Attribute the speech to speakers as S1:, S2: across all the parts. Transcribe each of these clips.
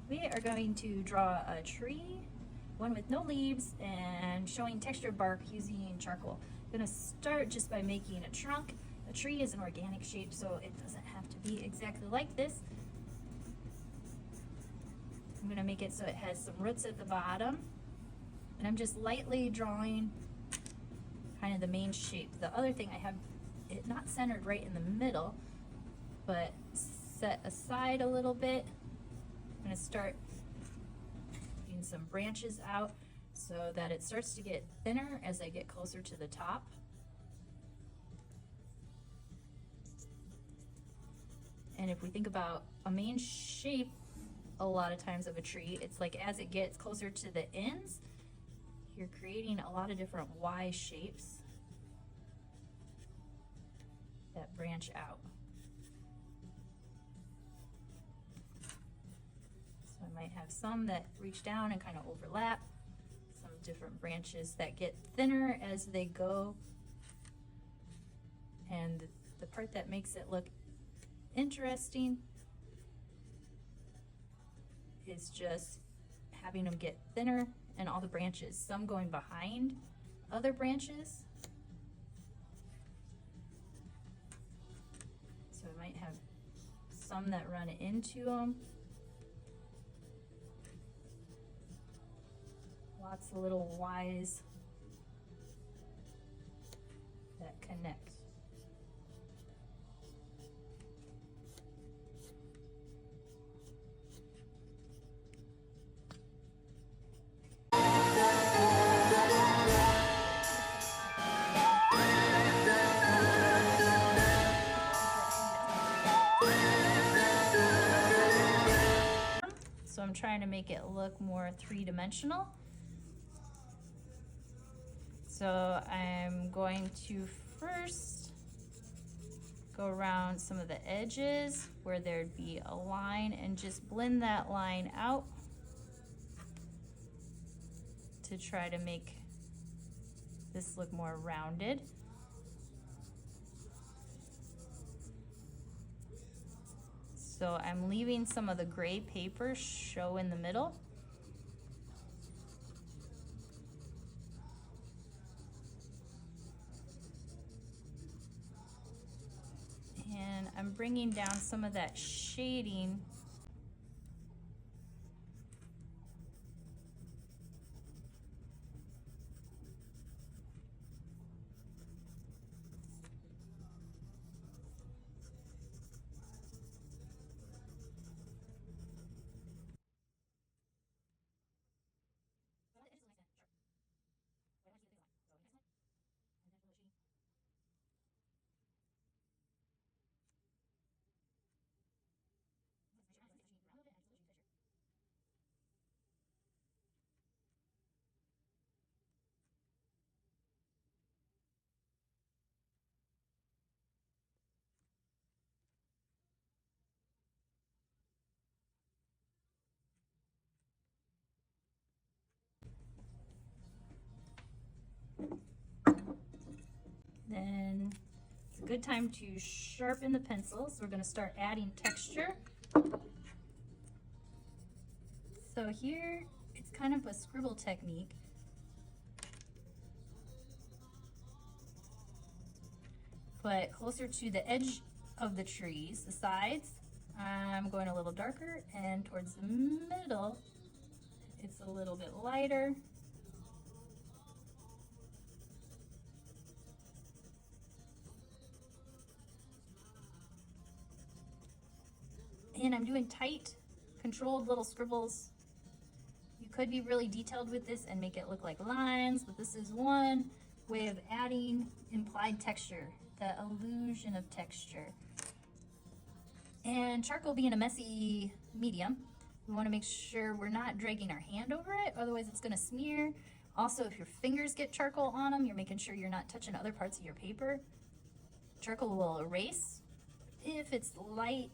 S1: We are going to draw a tree, one with no leaves and showing textured bark using charcoal. I'm going to start just by making a trunk. A tree is an organic shape, so it doesn't have to be exactly like this. I'm going to make it so it has some roots at the bottom, and I'm just lightly drawing kind of the main shape. The other thing, I have it not centered right in the middle, but set aside a little bit. I'm going to start putting some branches out so that it starts to get thinner as I get closer to the top. And if we think about a main shape, a lot of times of a tree, it's like as it gets closer to the ends, you're creating a lot of different Y shapes that branch out. So I might have some that reach down and kind of overlap, some different branches that get thinner as they go. And the part that makes it look interesting is just having them get thinner and all the branches, some going behind other branches. So I might have some that run into them. Lots of little Ys that connect. So I'm trying to make it look more three-dimensional. So I'm going to first go around some of the edges where there'd be a line and just blend that line out to try to make this look more rounded. So I'm leaving some of the gray paper show in the middle. And I'm bringing down some of that shading Then it's a good time to sharpen the pencil. So we're going to start adding texture. So here it's kind of a scribble technique. But closer to the edge of the trees, the sides, I'm going a little darker, and towards the middle, it's a little bit lighter. And I'm doing tight, controlled little scribbles. You could be really detailed with this and make it look like lines, but this is one way of adding implied texture, the illusion of texture. And charcoal being a messy medium, we want to make sure we're not dragging our hand over it, otherwise it's going to smear. Also, if your fingers get charcoal on them, you're making sure you're not touching other parts of your paper. Charcoal will erase. If it's light,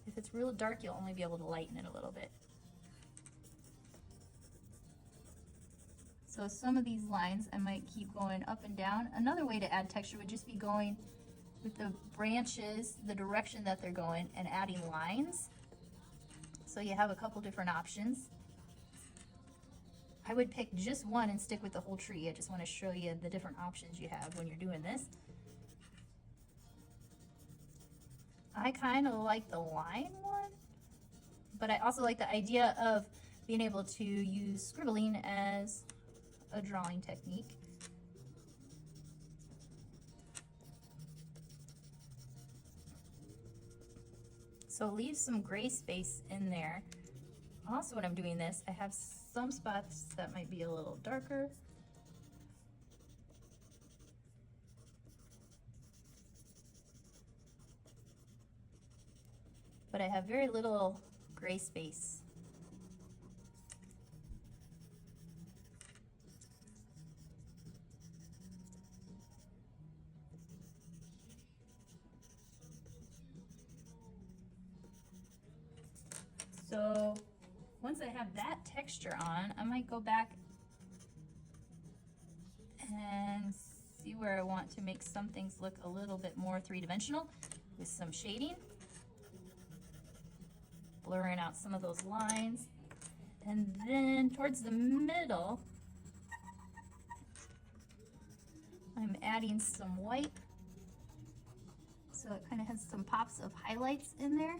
S1: if it's real dark, you'll only be able to lighten it a little bit. So some of these lines I might keep going up and down. Another way to add texture would just be going with the branches, the direction that they're going, and adding lines. So you have a couple different options. I would pick just one and stick with the whole tree. I just want to show you the different options you have when you're doing this. I kind of like the line one, but I also like the idea of being able to use scribbling as a drawing technique. So leave some gray space in there. Also, when I'm doing this, I have some spots that might be a little darker. But I have very little gray space. So once I have that texture on, I might go back and see where I want to make some things look a little bit more three-dimensional with some shading. Blurring out some of those lines. And then towards the middle, I'm adding some white. So it kind of has some pops of highlights in there.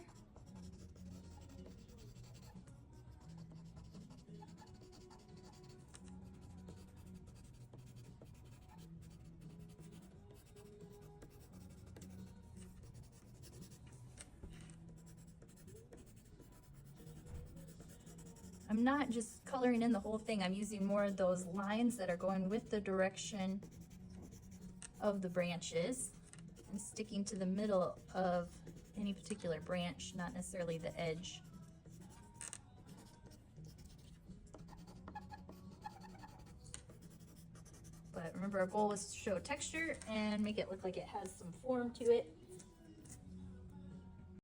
S1: I'm not just coloring in the whole thing. I'm using more of those lines that are going with the direction of the branches and sticking to the middle of any particular branch, not necessarily the edge. But remember, our goal was to show texture and make it look like it has some form to it.